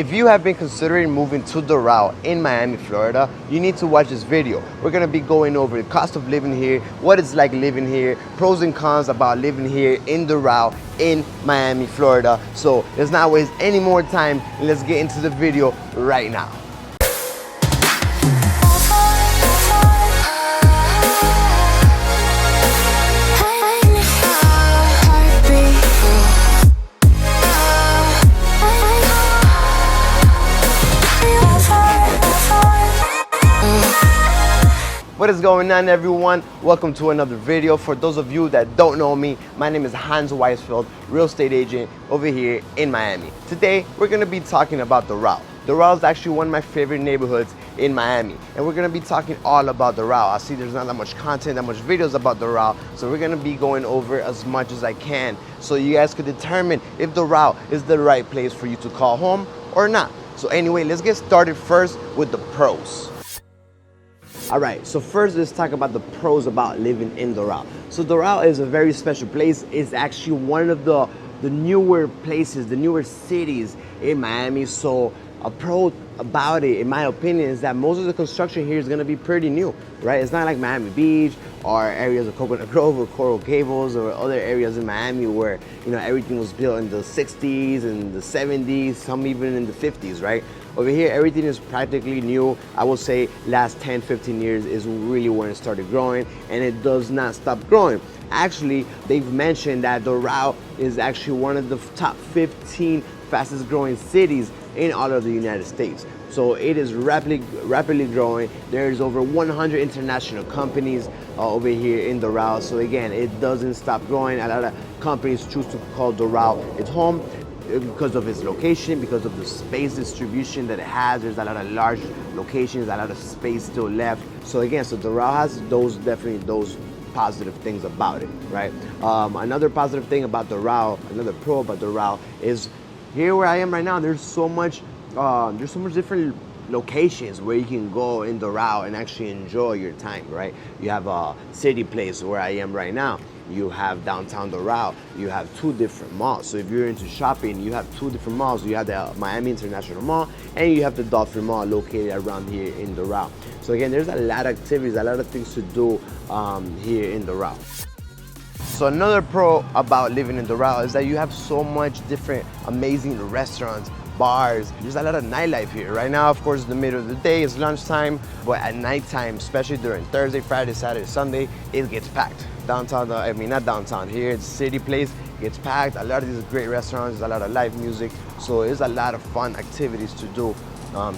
If you have been considering moving to Doral in Miami, Florida, you need to watch this video. We're gonna be going over the cost of living here, what it's like living here, pros and cons about living here in Doral in Miami, Florida. So let's not waste any more time and let's get into the video right now. What is going on, everyone? Welcome to another video. For those of you that don't know me, my name is Hans Weisfeld, real estate agent over here in Miami. Today, we're gonna be talking about Doral. Doral is actually one of my favorite neighborhoods in Miami, and we're gonna be talking all about Doral. I see there's not that much content, that much videos about Doral, so we're gonna be going over as much as I can so you guys could determine if Doral is the right place for you to call home or not. So anyway, let's get started first with the pros. All right, so first let's talk about the pros about living in Doral. So Doral is a very special place. It's actually one of the newer places, the newer cities in Miami. So a pro about it, in my opinion, is that most of the construction here is gonna be pretty new, right? It's not like Miami Beach or areas of Coconut Grove or Coral Gables or other areas in Miami where, you know, everything was built in the 60s and the 70s, some even in the 50s, right? Over here, everything is practically new. I would say last 10, 15 years is really when it started growing, and it does not stop growing. Actually, they've mentioned that Doral is actually one of the top 15 fastest growing cities in all of the United States. So it is rapidly growing. There's over 100 international companies over here in Doral. So again, it doesn't stop growing. A lot of companies choose to call Doral its home because of its location, because of the space distribution that it has. There's a lot of large locations, a lot of space still left. So again, so Doral has definitely those positive things about it, right? Another positive thing about Doral, another pro about Doral is here where I am right now, there's so much different locations where you can go in Doral and actually enjoy your time, right? You have a City Place where I am right now. You have downtown Doral. You have two different malls. So if you're into shopping, you have two different malls. You have the Miami International Mall and you have the Dolphin Mall located around here in Doral. So again, there's a lot of activities, a lot of things to do here in Doral. So another pro about living in Doral is that you have so much different amazing restaurants, bars. There's a lot of nightlife here. Right now, of course, in the middle of the day, it's lunchtime, but at nighttime, especially during Thursday, Friday, Saturday, Sunday, it gets packed. Downtown, not downtown, here it's City Place, gets packed. A lot of these great restaurants, there's a lot of live music, so there's a lot of fun activities to do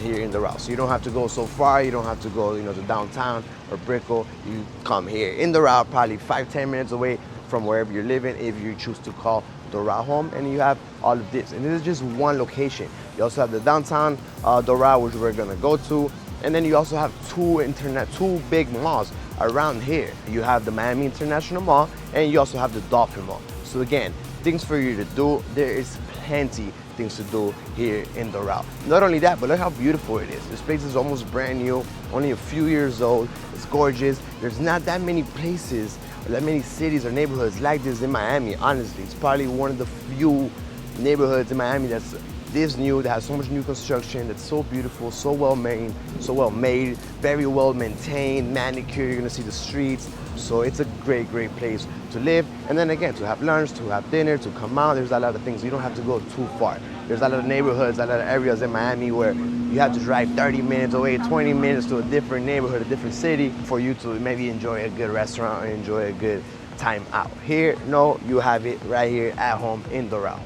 here in Doral. So you don't have to go so far, you don't have to go, to downtown or Brickell. You come here in Doral, probably 5-10 minutes away from wherever you're living if you choose to call Doral home, and you have all of this. And this is just one location. You also have the downtown Doral, which we're gonna go to, and then you also have two big malls around here. You have the Miami International Mall, and you also have the Dolphin Mall. So again, things for you to do. There is plenty things to do here in Doral. Not only that, but look how beautiful it is. This place is almost brand new, only a few years old. It's gorgeous. There's not that many places, or that many cities or neighborhoods like this in Miami, honestly. It's probably one of the few neighborhoods in Miami that's this new, that has so much new construction, that's so beautiful, so well made, very well maintained, manicured. You're gonna see the streets. So it's a great place to live. And then again, to have lunch, to have dinner, to come out, there's a lot of things. You don't have to go too far. There's a lot of neighborhoods, a lot of areas in Miami where you have to drive 30 minutes away, 20 minutes to a different neighborhood, a different city for you to maybe enjoy a good restaurant or enjoy a good time out. Here, no, you have it right here at home in Doral.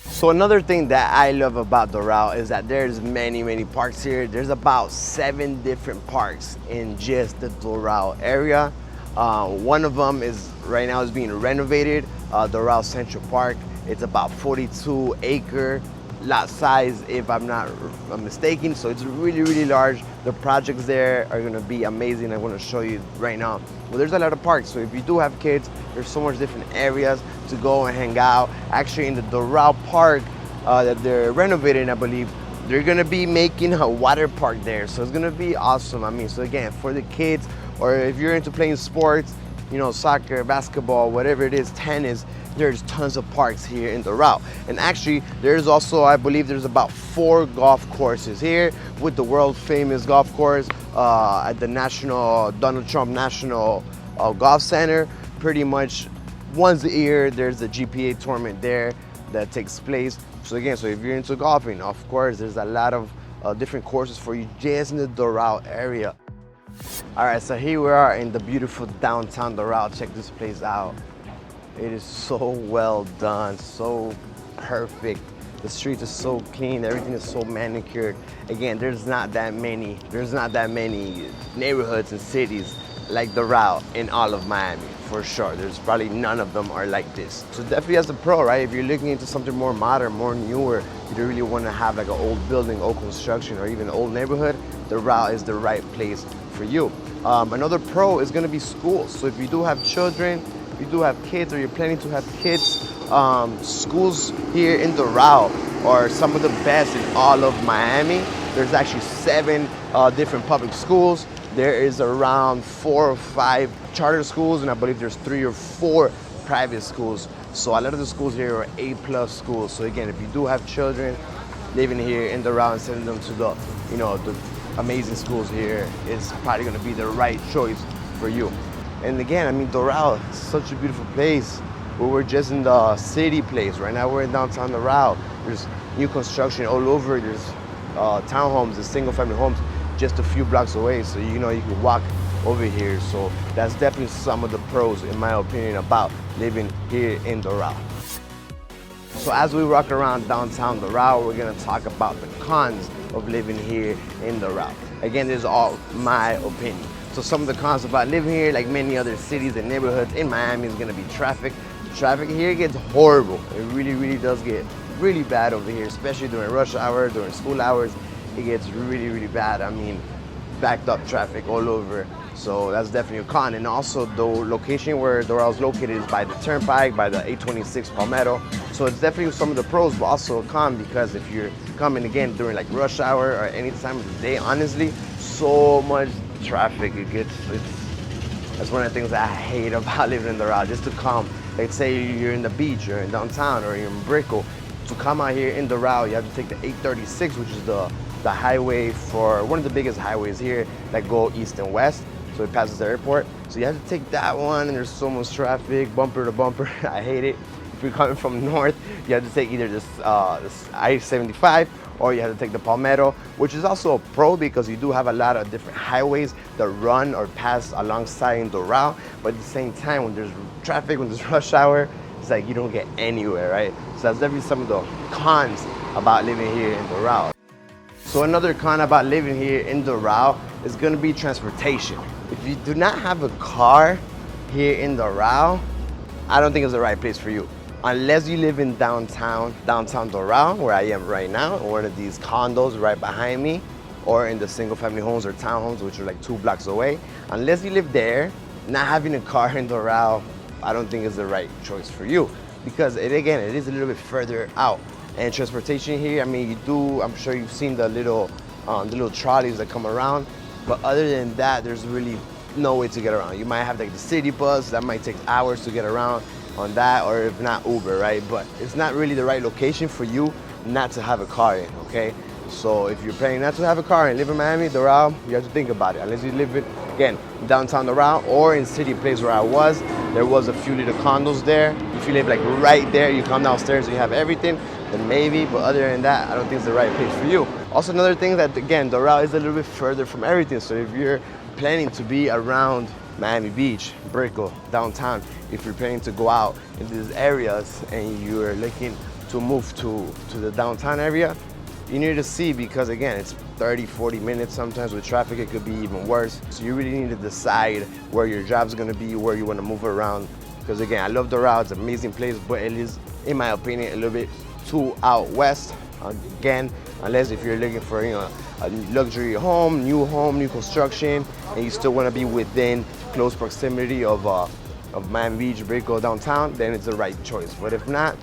So another thing that I love about Doral is that there's many parks here. There's about 7 different parks in just the Doral area. One of them is right now is being renovated, Doral Central Park. It's about 42-acre lot size, if I'm not mistaken. So it's really large. The projects there are gonna be amazing. I'm gonna show you right now. Well, there's a lot of parks. So if you do have kids, there's so much different areas to go and hang out. Actually, in the Doral Park that they're renovating, I believe, they're gonna be making a water park there. So it's gonna be awesome. I mean, so again, for the kids, or if you're into playing sports, soccer, basketball, whatever it is, tennis, there's tons of parks here in Doral. And actually, there's also, I believe there's about 4 golf courses here, with the world famous golf course at the Donald Trump National Golf Center. Pretty much once a year, there's a GPA tournament there that takes place. So again, so if you're into golfing, of course, there's a lot of different courses for you just in the Doral area. All right, so here we are in the beautiful downtown Doral. Check this place out. It is so well done, so perfect. The streets are so clean, everything is so manicured. Again, there's not that many neighborhoods and cities like Doral in all of Miami, for sure. There's probably none of them are like this. So definitely as a pro, right? If you're looking into something more modern, more newer, you don't really want to have like an old building, old construction, or even an old neighborhood, Doral is the right place for you. Another pro is going to be schools. So if you do have children, if you do have kids, or you're planning to have kids, schools here in Doral are some of the best in all of Miami. There's actually 7 different public schools. There is around 4 or 5 charter schools, and I believe there's 3 or 4 private schools. So a lot of the schools here are A+ schools. So again, if you do have children living here in Doral and sending them to the amazing schools here, it's probably going to be the right choice for you. And again, I mean, Doral is such a beautiful place. We're just in the city place. Right now we're in downtown Doral. There's new construction all over. There's townhomes and single family homes just a few blocks away. So you can walk over here. So that's definitely some of the pros, in my opinion, about living here in Doral. So as we walk around downtown Doral, we're gonna talk about the cons of living here in Doral. Again, this is all my opinion. So some of the cons about living here, like many other cities and neighborhoods in Miami, is gonna be traffic. Traffic here gets horrible. It really, really does get really bad over here, especially during rush hour, during school hours. It gets really, really bad. I mean, backed up traffic all over. So that's definitely a con. And also the location where Doral is located is by the turnpike, by the 826 Palmetto. So it's definitely some of the pros, but also a con, because if you're coming again during like rush hour or any time of the day, honestly, so much traffic. That's one of the things that I hate about living in Doral. Just to come, let's say you're in the beach or in downtown or you're in Brickell, to come out here in Doral, you have to take the 836, which is the highway for one of the biggest highways here that go east and west. So it passes the airport. So you have to take that one, and there's so much traffic, bumper to bumper. I hate it. If you're coming from north, you have to take either this I-75, or you have to take the Palmetto, which is also a pro because you do have a lot of different highways that run or pass alongside in Doral. But at the same time, when there's traffic, when there's rush hour, it's like you don't get anywhere, right? So that's definitely some of the cons about living here in Doral. So another con about living here in Doral is going to be transportation. If you do not have a car here in Doral, I don't think it's the right place for you. Unless you live in downtown Doral, where I am right now, in one of these condos right behind me, or in the single family homes or townhomes, which are like 2 blocks away. Unless you live there, not having a car in Doral, I don't think is the right choice for you, because it is a little bit further out. And transportation here, I mean, I'm sure you've seen the little trolleys that come around, but other than that, there's really no way to get around. You might have like the city bus, that might take hours to get around on that, or if not, Uber, right? But it's not really the right location for you not to have a car in, okay? So if you're planning not to have a car and live in Miami, Doral, you have to think about it. Unless you live again, downtown Doral or in City Place where I was, there was a few little condos there. If you live like right there, you come downstairs and you have everything, then maybe, but other than that, I don't think it's the right place for you. Also, another thing that, again, Doral is a little bit further from everything. So if you're planning to be around Miami Beach, Brickell, downtown, if you're planning to go out in these areas and you're looking to move to the downtown area, you need to see, because again, it's 30, 40 minutes. Sometimes with traffic, it could be even worse. So you really need to decide where your job's gonna be, where you wanna move around. Because again, I love Doral, it's an amazing place, but it is, in my opinion, a little bit too out west. Again, unless if you're looking for a luxury home, new construction, and you still wanna be within close proximity of Miami Beach, Brickell, downtown, then it's the right choice. But if not,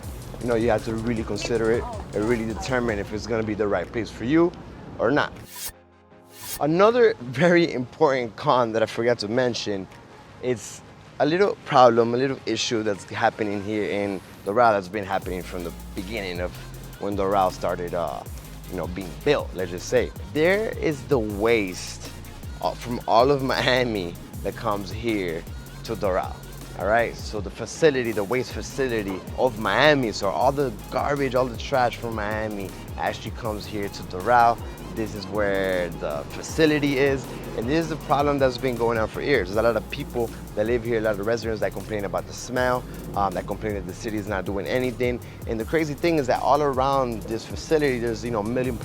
you have to really consider it and really determine if it's gonna be the right place for you or not. Another very important con that I forgot to mention is a little problem, a little issue that's happening here in Doral that's been happening from the beginning of when Doral started, being built. Let's just say there is the waste from all of Miami that comes here to Doral. All right, so the facility, the waste facility of Miami, so all the garbage, all the trash from Miami actually comes here to Doral. This is where the facility is, and this is the problem that's been going on for years. There's a lot of people that live here, a lot of residents that complain about the smell, that complain that the city is not doing anything. And the crazy thing is that all around this facility, there's $1 million+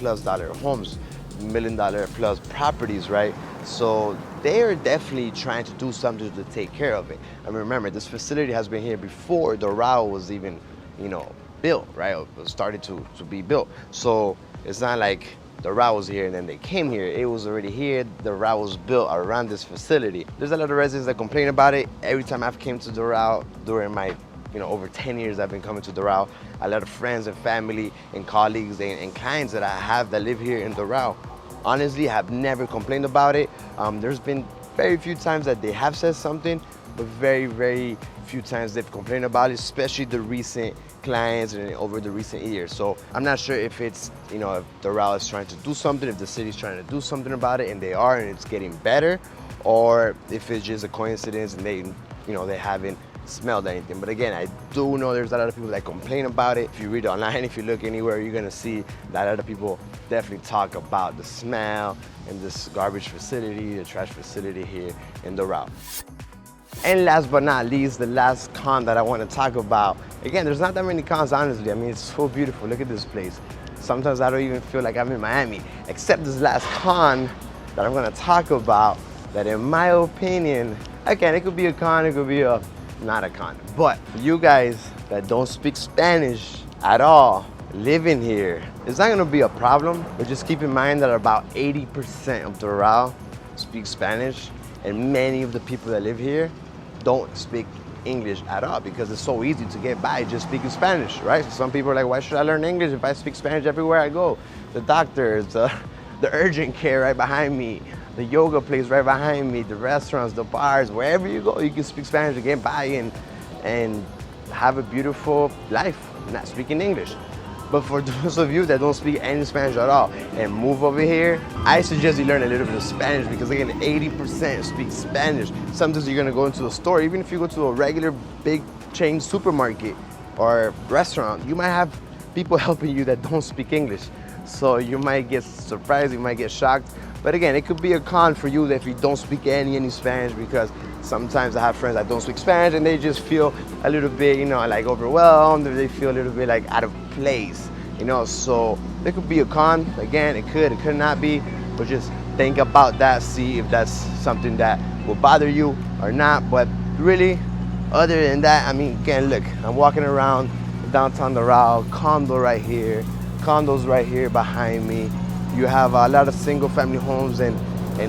homes, $1 million+ properties, right? So they are definitely trying to do something to take care of it. I mean, remember, this facility has been here before Doral was even, built, right? It was started to be built. So it's not like Doral was here and then they came here. It was already here. Doral was built around this facility. There's a lot of residents that complain about it. Every time I've came to Doral during my over 10 years I've been coming to Doral, a lot of friends and family and colleagues and clients that I have that live here in Doral honestly have never complained about it. There's been very few times that they have said something, but very, very few times they've complained about it, especially the recent clients and over the recent years. So I'm not sure if it's, if Doral is trying to do something, if the city's trying to do something about it, and they are, and it's getting better, or if it's just a coincidence and they haven't smelled anything. But again, I do know there's a lot of people that complain about it. If you read online, if you look anywhere, you're gonna see that a lot of people definitely talk about the smell and this garbage facility, the trash facility here in Doral. And last but not least, the last con that I want to talk about. Again, there's not that many cons, honestly. I mean, it's so beautiful. Look at this place. Sometimes I don't even feel like I'm in Miami, except this last con that I'm going to talk about, that in my opinion, again, it could be a con, it could be not a con. But for you guys that don't speak Spanish at all, living here, it's not going to be a problem. But just keep in mind that about 80% of Doral speak Spanish, and many of the people that live here don't speak English at all because it's so easy to get by just speaking Spanish, right? So some people are like, why should I learn English if I speak Spanish everywhere I go? The doctors, the urgent care right behind me, the yoga place right behind me, the restaurants, the bars, wherever you go, you can speak Spanish to get by and have a beautiful life, not speaking English. But for those of you that don't speak any Spanish at all and move over here, I suggest you learn a little bit of Spanish because again, 80% speak Spanish. Sometimes you're gonna go into a store, even if you go to a regular big chain supermarket or restaurant, you might have people helping you that don't speak English. So you might get surprised, you might get shocked. But again, it could be a con for you that if you don't speak any Spanish, because sometimes I have friends that don't speak Spanish and they just feel a little bit, like overwhelmed, or they feel a little bit like out of place, so there could be a con. Again, it could not be, but just think about that, see if that's something that will bother you or not. But really, other than that, I mean, again, look, I'm walking around downtown Doral, condos right here behind me. You have a lot of single family homes and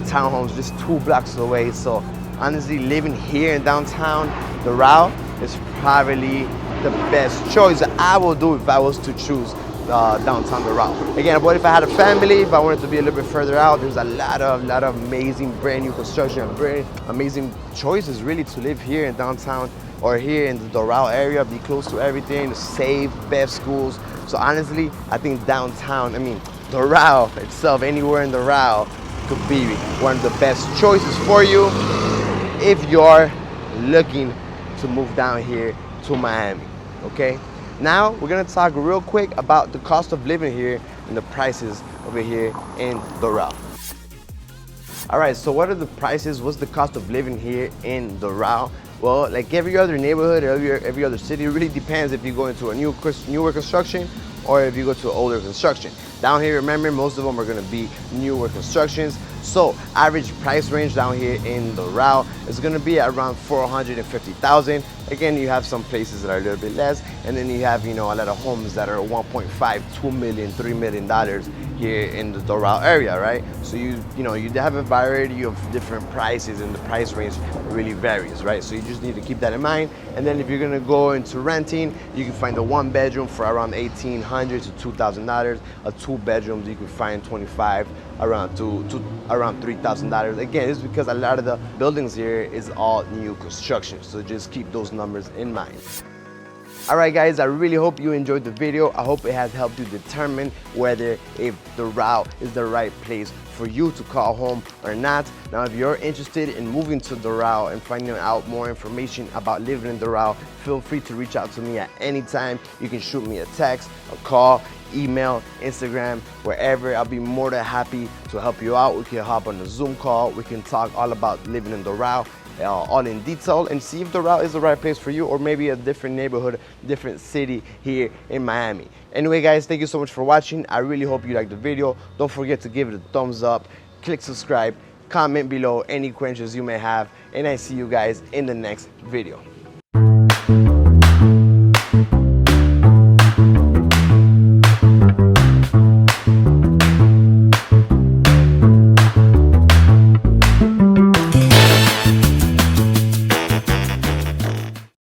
townhomes just 2 blocks away. So honestly, living here in downtown Doral is probably the best choice that I will do if I was to choose downtown Doral. Again, but if I had a family, if I wanted to be a little bit further out, there's a lot of amazing brand new construction, very amazing choices really to live here in downtown or here in the Doral area, be close to everything, safe, best schools. So honestly, I think Doral itself, anywhere in Doral, could be one of the best choices for you if you're looking to move down here to Miami, okay? Now, we're gonna talk real quick about the cost of living here and the prices over here in Doral. All right, so what are the prices? What's the cost of living here in Doral? Well, like every other neighborhood, every other city, it really depends if you go into a newer construction or if you go to older construction. Down here, remember, most of them are gonna be newer constructions. So average price range down here in Doral is gonna be around $450,000 Again, you have some places that are a little bit less, and then you have, you know, a lot of homes that are 1.5, 2 million, $3 million here in the Doral area, right? So you know, you have a variety of different prices, and the price range really varies, right? So you just need to keep that in mind. And then if you're gonna go into renting, you can find a 1-bedroom for around $1,800 to $2,000. A 2-bedroom you can find 25 around around $3,000. Again, it's because a lot of the buildings here is all new construction, so just keep those numbers in mind. All right, guys, I really hope you enjoyed the video. I hope it has helped you determine whether if Doral is the right place for you to call home or not. Now, if you're interested in moving to Doral and finding out more information about living in Doral, feel free to reach out to me at any time. You can shoot me a text, a call, email, Instagram, wherever. I'll be more than happy to help you out. We can hop on a Zoom call. We can talk all about living in Doral, all in detail, and see if Doral is the right place for you, or maybe a different neighborhood, different city here in Miami. Anyway, guys, thank you so much for watching. I really hope you liked the video. Don't forget to give it a thumbs up, click subscribe, comment below any questions you may have, and I see you guys in the next video.